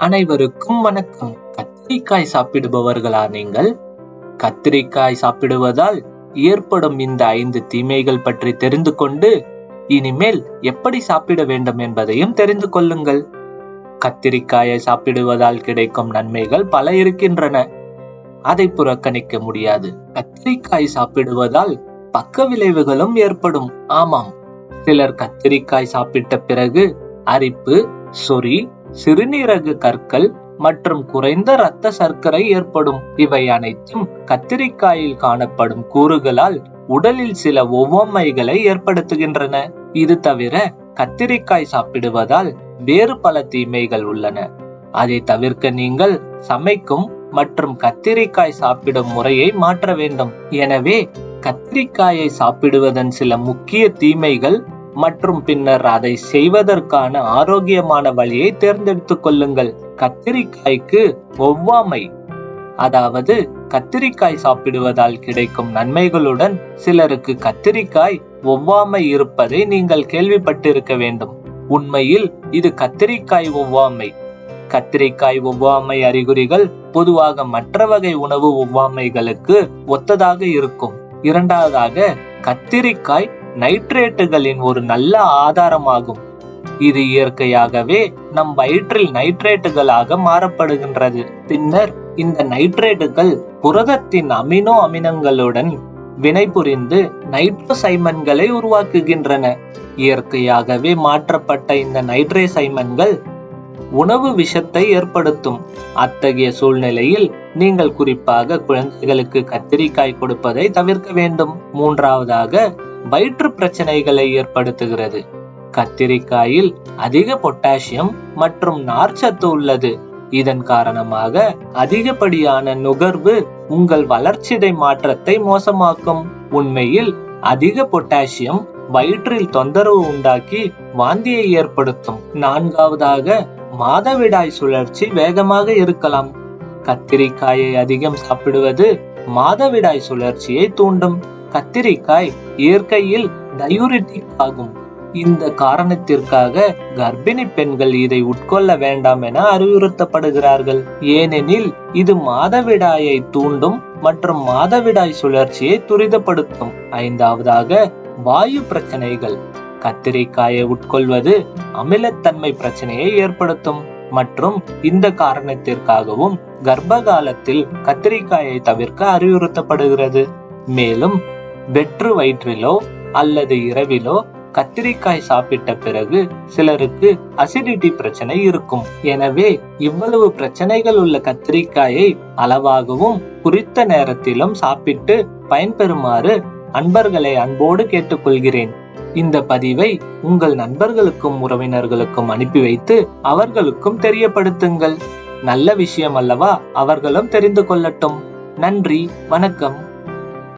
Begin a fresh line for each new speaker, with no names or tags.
அனைவருக்கும் வணக்கம். கத்திரிக்காய் சாப்பிடுபவர்களா நீங்கள்? கத்திரிக்காய் சாப்பிடுவதால் ஏற்படும் இந்த 5 தீமைகள் பற்றி தெரிந்து கொண்டு இனிமேல் எப்படி சாப்பிட வேண்டும் என்பதையும் தெரிந்து கொள்ளுங்கள். கத்திரிக்காயை சாப்பிடுவதால் கிடைக்கும் நன்மைகள் பல இருக்கின்றன. அதை புறக்கணிக்க முடியாது. கத்திரிக்காய் சாப்பிடுவதால் பக்க விளைவுகளும் ஏற்படும். ஆமாம், சிலர் கத்திரிக்காய் சாப்பிட்ட பிறகு அரிப்பு, சொறி, சிறுநீரக கற்கள் மற்றும் குறைந்த இரத்த சர்க்கரை ஏற்படும். இவை அனைத்தும் கத்திரிக்காயில் காணப்படும் கூறுகளால் உடலில் சில ஒவ்வாமைகளை ஏற்படுத்துகின்றன. இது தவிர கத்திரிக்காய் சாப்பிடுவதால் வேறு பல தீமைகள் உள்ளன. அதை தவிர்க்க நீங்கள் சமைக்கும் மற்றும் கத்திரிக்காய் சாப்பிடும் முறையை மாற்ற வேண்டும். எனவே கத்திரிக்காயை சாப்பிடுவதன் சில முக்கிய தீமைகள் மற்றும் பின்னர் அதை செய்வதற்கான ஆரோக்கியமான வழியை தேர்ந்தெடுத்துக் கொள்ளுங்கள். கத்திரிக்காய்க்கு ஒவ்வாமை, அதாவது கத்திரிக்காய் சாப்பிடுவதால் கிடைக்கும் நன்மைகளுடன் சிலருக்கு கத்திரிக்காய் ஒவ்வாமை இருப்பதை நீங்கள் கேள்விப்பட்டிருக்க வேண்டும். உண்மையில் இது கத்திரிக்காய் ஒவ்வாமை. கத்திரிக்காய் ஒவ்வாமை அறிகுறிகள் பொதுவாக மற்ற வகை உணவு ஒவ்வாமைகளுக்கு ஒத்ததாக இருக்கும். இரண்டாவதாக, கத்திரிக்காய் நைட்ரேட்டுகளின் ஒரு நல்ல ஆதாரமாகும். இது இயற்கையாகவே நம் வயிற்றில் நைட்ரேட்டுகளாக மாறப்படுகின்றது. பின்னர் இந்த நைட்ரேட்டுகள் புரதத்தின் அமினோ அமிலங்களுடன் வினைபுரிந்து நைட்ரோசைமன்களை உருவாக்குகின்றன. இயற்கையாகவே மாற்றப்பட்ட இந்த நைட்ரோசைமன்கள் உணவு விஷத்தை ஏற்படுத்தும். அத்தகைய சூழ்நிலையில் நீங்கள் குறிப்பாக குழந்தைகளுக்கு கத்திரிக்காய் கொடுப்பதை தவிர்க்க வேண்டும். மூன்றாவதாக, வயிற்று பிரச்சனைகளை ஏற்படுத்துகிறது. கத்திரிக்காயில் அதிக பொட்டாசியம் மற்றும் நார்ச்சத்து உள்ளது. இதன் காரணமாக அதிகப்படியான நுகர்வு உங்கள் வளர்ச்சிதை மாற்றத்தை மோசமாக்கும். உண்மையில் அதிக பொட்டாசியம் வயிற்றில் தொந்தரவு உண்டாக்கி வாந்தியை ஏற்படுத்தும். நான்காவதாக, மாதவிடாய் சுழற்சி வேகமாக இருக்கலாம். கத்திரிக்காயை அதிகம் சாப்பிடுவது மாதவிடாய் சுழற்சியை தூண்டும். கத்திரிக்காய் இயற்கையில் டயூரிட்டிக் ஆகும். இந்த காரணத்திற்காக கர்ப்பிணி பெண்கள் இதை உட்கொள்ள வேண்டாம் என அறிவுறுத்தப்படுகிறார்கள். ஏனெனில் இது மாதவிடாயை தூண்டும் மற்றும் மாதவிடாய் சுழற்சியை துரிதப்படுத்தும். ஐந்தாவதாக, வாயு பிரச்சனைகள். கத்திரிக்காயை உட்கொள்வது அமிலத்தன்மை பிரச்சனையை ஏற்படுத்தும் மற்றும் இந்த காரணத்திற்காகவும் கர்ப்ப காலத்தில் கத்திரிக்காயை தவிர்க்க அறிவுறுத்தப்படுகிறது. மேலும் வெற்று வயிற்றிலோ அல்லது இரவிலோ கத்திரிக்காய் சாப்பிட்ட பிறகு சிலருக்கு அசிடிட்டி பிரச்சனை இருக்கும். எனவே இவ்வளவு பிரச்சனைகள் உள்ள கத்திரிக்காயை அளவாகவும் குறித்த நேரத்திலும் சாப்பிட்டு பயன்பெறுமாறு அன்பர்களை அன்போடு கேட்டுக்கொள்கிறேன். இந்த பதிவை உங்கள் நண்பர்களுக்கும் உறவினர்களுக்கும் அனுப்பி வைத்து அவர்களுக்கும் தெரியப்படுத்துங்கள். நல்ல விஷயம் அல்லவா? அவர்களும் தெரிந்து கொள்ளட்டும். நன்றி, வணக்கம்.